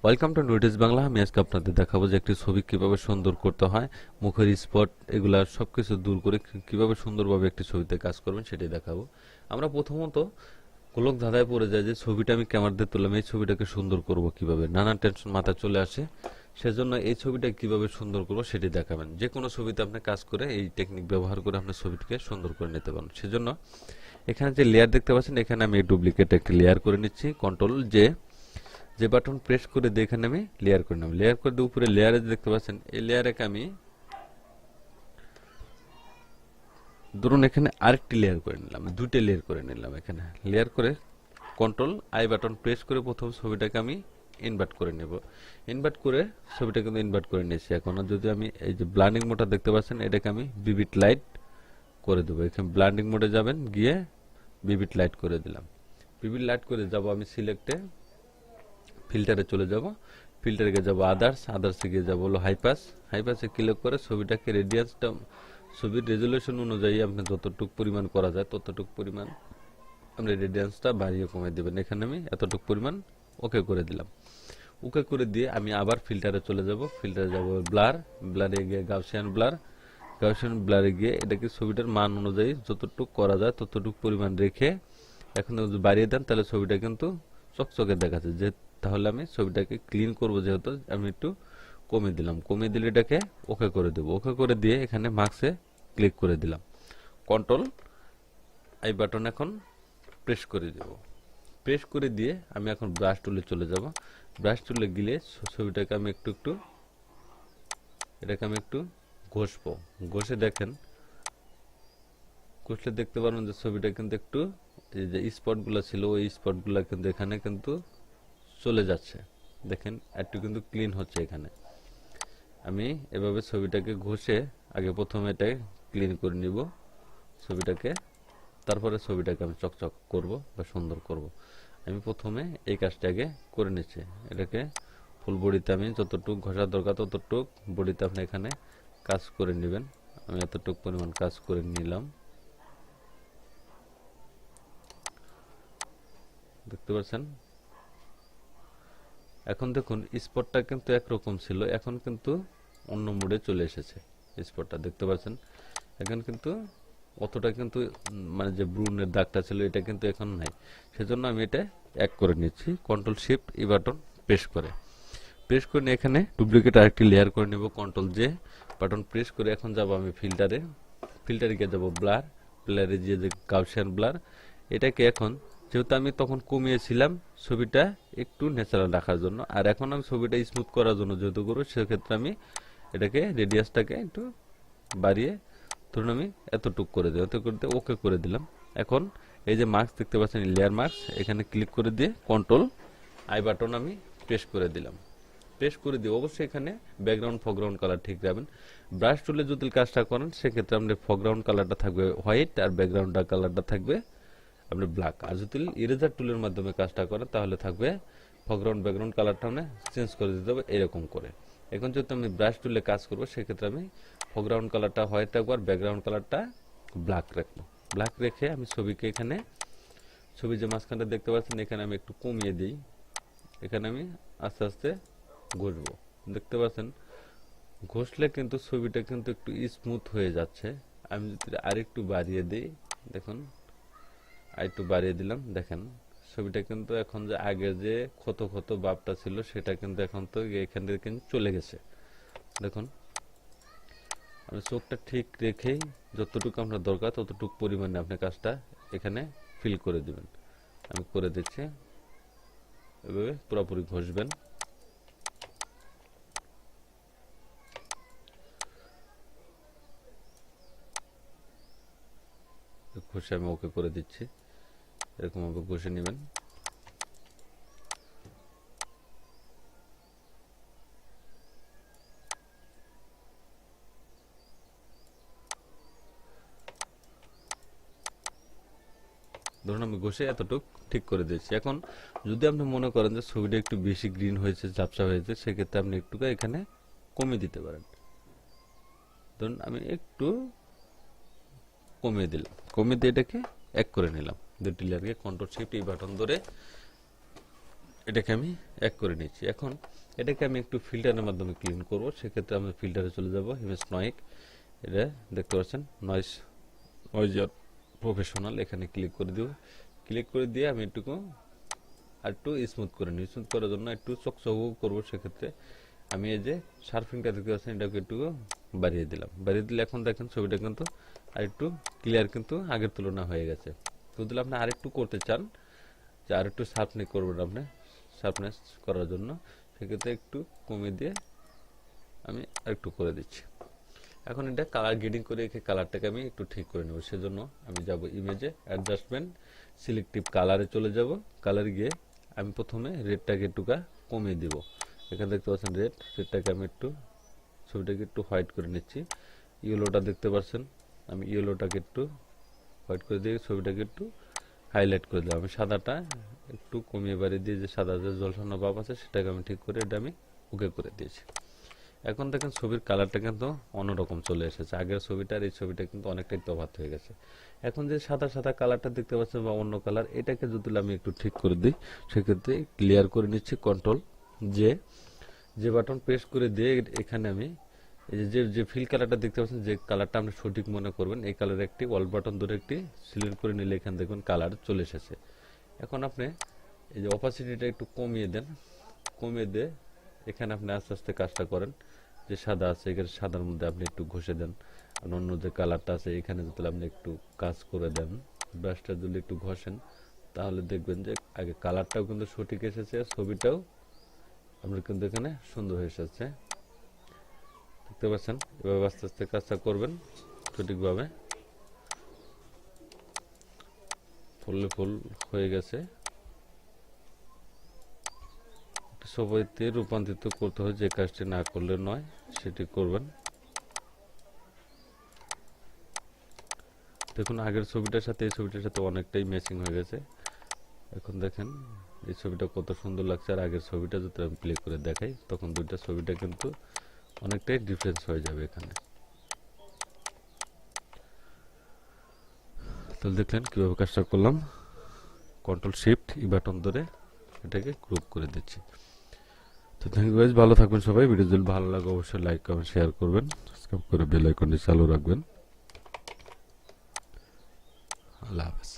Welcome to notice Bangla. আমি আজকে আপনাদের দেখাবো যে একটি ছবি কিভাবে সুন্দর করতে হয়, মুখের স্পট এগুলা সবকিছু দূর করে কিভাবে সুন্দরভাবে একটি ছবিতে কাজ করবেন সেটাই দেখাবো। আমরা প্রথমত গোলক ধাঁধায় পড়ে যায় যে ছবিটা আমি ক্যামেরা দিয়ে তুললাম, এই ছবিটাকে সুন্দর করব কিভাবে, নানান টেনশন মাথায় চলে আসে। সেজন্য এই ছবিটা কিভাবে সুন্দর করব সেটি দেখাবেন। যে কোনো ছবিতে আপনি কাজ করে এই টেকনিক ব্যবহার করে আপনি ছবিটিকে সুন্দর করে নিতে পারেন। সেজন্য এখানে যে লেয়ার দেখতে পাচ্ছেন, এখানে আমি ডুপ্লিকেট একটি লেয়ার করে নিচ্ছি। কন্ট্রোল যে বাটন প্রেস করে দিয়ে এখানে আমি লেয়ার করে নেব। লেয়ার করে দিয়ে উপরে লেয়ারে দেখতে পাচ্ছেন, এই লেয়ারকে আমি ধরুন এখানে আরেকটি লেয়ার করে নিলাম, দুইটা লেয়ার করে নিলাম। এখানে লেয়ার করে কন্ট্রোল আই বাটন প্রেস করে প্রথম ছবিটাকে আমি ইনভার্ট করে নেব। ইনভার্ট করে ছবিটা কিন্তু ইনভার্ট করে নিয়েছি। এখন যদি আমি এই যে ব্লান্ডিং মোডটা দেখতে পাচ্ছেন, এটাকে আমি বিবিট লাইট করে দেবো। এখানে ব্লান্ডিং মোডে যাবেন, গিয়ে বিবিট লাইট করে দিলাম। বিবিট লাইট করে যাব আমি সিলেক্টে, ফিল্টারে চলে যাব। ফিল্টারে গিয়ে যাবো আদার্সে গিয়ে যাবো হলো হাইপাস। হাইপাসে ক্লিক করে ছবিটাকে রেডিয়ান্সটা ছবির রেজুলেশন অনুযায়ী আপনি যতটুকু পরিমাণ করা যায় ততটুকু পরিমাণ আপনি রেডিয়ান্সটা বাড়িয়ে কমিয়ে দেবেন। এখানে আমি এতটুকু পরিমাণ ওকে করে দিলাম। ওকে করে দিয়ে আমি আবার ফিল্টারে চলে যাব। ফিল্টারে যাব ব্লারে গিয়ে গাউসিয়ান ব্লারে গিয়ে এটাকে ছবিটার মান অনুযায়ী যতটুকু করা যায় ততটুকু পরিমাণ রেখে এখন যদি বাড়িয়ে দেন তাহলে ছবিটা কিন্তু চকচকে দেখাচ্ছে। যে তাহলে আমি ছবিটাকে ক্লিন করব, যেহেতু আমি একটু কমিয়ে দিলাম। কমিয়ে দিলে এটাকে ওকে করে দেব। ওকে করে দিয়ে এখানে মার্কসে ক্লিক করে দিলাম। কন্ট্রোল আই বাটন এখন প্রেস করে দেব। প্রেস করে দিয়ে আমি এখন ব্রাশ টুলে চলে যাব। ব্রাশ টুলে গেলে ছবিটাকে আমি এটাকে আমি একটু ঘষবো। ঘষে দেখেন, ঘষলে দেখতে পারবেন যে ছবিটা কিন্তু একটু এই যে স্পটগুলো ছিল ওই স্পটগুলো কিন্তু এখানে কিন্তু চলে যাচ্ছে। দেখেন একটু কিন্তু ক্লিন হচ্ছে। এখানে আমি এভাবে ছবিটাকে ঘষে আগে প্রথমে এটা ক্লিন করে নিব ছবিটাকে, তারপরে ছবিটাকে আমি চকচক করব বা সুন্দর করব। আমি প্রথমে এই কাজটা আগে করে নিচ্ছি। এটাকে ফুল বডিতে আমি যতটুকু ঘষার দরকার ততটুকু বডিতে আপনি এখানে কাজ করে নেবেন। আমি এতটুকু পরিমাণ কাজ করে নিলাম, দেখতে পাচ্ছেন। এখন দেখুন স্পটটা কিন্তু একরকম ছিল, এখন কিন্তু অন্য মোডে চলে এসেছে। স্পটটা দেখতে পাচ্ছেন এখন কিন্তু অতটা কিন্তু মানে যে ব্রুনের দাগটা ছিল এটা কিন্তু এখন নাই। সেজন্য আমি এটা এক করে নিচ্ছি। কন্ট্রোল শিফট ই বাটন প্রেস করে নিয়ে এখানে ডুপ্লিকেট আরেকটি লেয়ার করে নেব। কন্ট্রোল জে বাটন প্রেস করে এখন যাব আমি ফিল্টারে গিয়ে যাব ব্লারে যে গাউসিয়ান ব্লার। এটাকে এখন যেহেতু আমি তখন কমিয়েছিলাম ছবিটা একটু ন্যাচারাল রাখার জন্য, আর এখন আমি ছবিটা স্মুথ করার জন্য যেহেতু করবো, সেক্ষেত্রে আমি এটাকে রেডিয়াসটাকে একটু বাড়িয়ে ধরুন আমি এতটুক করে দিই। এত করতে ওকে করে দিলাম। এখন এই যে মার্কস দেখতে পাচ্ছেন, লেয়ার মার্কস, এখানে ক্লিক করে দিয়ে কন্ট্রোল আই বাটন আমি প্রেস করে দিলাম। প্রেস করে দিয়ে অবশ্যই এখানে ব্যাকগ্রাউন্ড ফরগ্রাউন্ড কালার ঠিক রাখবেন। ব্রাশ টুলে যদি কাজটা করেন সেক্ষেত্রে আমাদের ফরগ্রাউন্ড কালারটা থাকবে হোয়াইট আর ব্যাকগ্রাউন্ড কালারটা থাকবে আপনার ব্ল্যাক। আর যদি ইরেজার টুলের মাধ্যমে কাজটা করেন তাহলে থাকবে ফরগ্রাউন্ড ব্যাকগ্রাউন্ড কালারটা মানে চেঞ্জ করে দিতে হবে এরকম করে। এখন যেহেতু আমি ব্রাশ টুলে কাজ করবো সেক্ষেত্রে আমি ফরগ্রাউন্ড কালারটা হোয়াইট রাখবো আর ব্যাকগ্রাউন্ড কালারটা ব্ল্যাক রাখবো। ব্ল্যাক রেখে আমি ছবিকে এখানে ছবি যে মাঝখানটা দেখতে পাচ্ছেন এখানে আমি একটু কমিয়ে দিই। এখানে আমি আস্তে আস্তে ঘষবো, দেখতে পাচ্ছেন ঘষলে কিন্তু ছবিটা কিন্তু একটু স্মুথ হয়ে যাচ্ছে। আমি যদি আরেকটু বাড়িয়ে দিই, দেখুন আরেকটু বাড়িয়ে দিলাম, দেখেন ছবিটা কিন্তু এখন যে আগে যে ক্ষত ক্ষত ভাবটা ছিল সেটা কিন্তু এখন তো এখান থেকে কিন্তু চলে গেছে। দেখুন আমি চোখটা ঠিক রেখেই যতটুকু আপনার দরকার ততটুকু পরিমাণে আপনি কাজটা এখানে ফিল করে দিবেন। আমি করে দিচ্ছি, এভাবে পুরোপুরি ঘষবেন। ঘষে আমি ওকে করে দিচ্ছি, এরকম ভাবে ঘষে নেবেন। ধরুন আমি ঘষে এতটুক ঠিক করে দিয়েছি। এখন যদি আপনি মনে করেন যে ছবিটা একটু বেশি গ্রিন হয়েছে, ঝাপসা হয়েছে, সেক্ষেত্রে আপনি একটু এখানে কমিয়ে দিতে পারেন। ধরুন আমি একটু কমিয়ে দিলাম, কমিয়ে দিয়ে এটাকে এক করে নিলাম। দুটি লেয়ারকে কন্ট্রোল শিফট এই বাটন ধরে এটাকে আমি এক করে নিচ্ছি। এখন এটাকে আমি একটু ফিল্টারের মাধ্যমে ক্লিন করব। সেক্ষেত্রে আমি ফিল্টারে চলে যাব, ইমেজ নয়েক, এটা দেখতে পাচ্ছেন নয়েজ প্রফেশনাল, এখানে ক্লিক করে দিব। ক্লিক করে দিয়ে আমি আর একটু স্মুথ করে নিই। স্মুথ করার জন্য একটু চকচক করবো। সেক্ষেত্রে আমি এই যে শার্পিংটা দেখতে পাচ্ছেন, এটাকে একটু বাড়িয়ে দিলাম। বাড়িয়ে দিলে এখন দেখেন ছবিটা কিন্তু আর একটু ক্লিয়ার কিন্তু আগের তুলনা হয়ে গেছে। যদি আপনি আরেকটু করতে চান, যে আরেকটু শার্পনেস করবেন আপনি, শার্পনেস করার জন্য, সেক্ষেত্রে একটু কমিয়ে দিয়ে আমি আরেকটু করে দিচ্ছি। এখন এটা কালার গ্রেডিং করে রেখে কালারটাকে আমি একটু ঠিক করে নেব। সেজন্য আমি যাব ইমেজে, অ্যাডজাস্টমেন্ট, সিলেক্টিভ কালারে চলে যাব। কালারে গিয়ে আমি প্রথমে রেডটাকে একটুকা কমিয়ে দিব। এখানে দেখতে পাচ্ছেন রেডটাকে আমি ছবিটাকে একটু হোয়াইট করে নিচ্ছি। ইয়েলোটা দেখতে পাচ্ছেন, আমি ইয়েলোটাকে একটু হোয়াইট করে দিয়ে ছবিটাকে একটু হাইলাইট করে দিলাম। আমি সাদাটা একটু কমিয়ে বাড়িয়ে দিয়ে, যে সাদা যে জলসানো ভাব আছে সেটাকে আমি ঠিক করে এটা আমি ওকে করে দিয়েছি। এখন দেখেন ছবির কালারটা কিন্তু অন্যরকম চলে এসেছে। আগের ছবিটা আর এই ছবিটা কিন্তু অনেকটাই তফাৎ হয়ে গেছে। এখন যে সাদা সাদা কালারটা দেখতে পাচ্ছেন বা অন্য কালার, এটাকে যদি আমি একটু ঠিক করে দিই, সেক্ষেত্রে ক্লিয়ার করে নিচ্ছি, কন্ট্রোল যে বাটন প্রেস করে দিয়ে এখানে আমি এই যে ফিল কালারটা দেখতে পাচ্ছেন, যে কালারটা আপনি সঠিক মনে করবেন, এই কালার একটি অল বাটন ধরে একটি সিলেক্ট করে নিলে এখানে দেখুন কালার চলে এসেছে। এখন আপনি এই যে অপাসিটিটা একটু কমিয়ে দেন, কমিয়ে দিয়ে এখানে আপনি আস্তে আস্তে কাজটা করেন। যে সাদা আছে এখানে সাদার মধ্যে আপনি একটু ঘষে দেন, আর অন্য যে কালারটা আছে এখানে যদি আপনি একটু কাজ করে দেন, ব্রাশটা যদি একটু ঘষেন, তাহলে দেখবেন যে আগে কালারটাও কিন্তু সঠিক এসেছে, আর ছবিটাও আপনার কিন্তু এখানে সুন্দর হয়ে এসেছে। দেখতে পাচ্ছেন, এভাবে আস্তে আস্তে কাজটা করবেন সঠিকভাবে। ফুল হয়ে গেছে। সবাইতে রূপান্তরিত করতে হয়, যে কাজটি না করলে নয় সেটি করবেন। দেখুন আগের ছবিটার সাথে এই ছবিটার সাথে অনেকটাই ম্যাচিং হয়ে গেছে। এখন দেখেন এই ছবিটা কত সুন্দর লাগছে, আর আগের ছবিটা যদি আমি প্লে করে দেখাই, তখন দুইটা ছবিটা কিন্তু অনেকটাই ডিফারেন্স হয়ে যাবে এখানে। তাহলে দেখলেন কিভাবে কাজটা করলাম। কন্ট্রোল শিফট ই বাটন ধরে এটাকে গ্রুপ করে দিচ্ছি। তো থ্যাংক ইউ গাইস, ভালো থাকবেন সবাই। ভিডিও যদি ভালো লাগে অবশ্যই লাইক কমেন্ট শেয়ার করবেন, সাবস্ক্রাইব করে বেল আইকনটি চালু রাখবেন। আল্লাহ হাফেজ।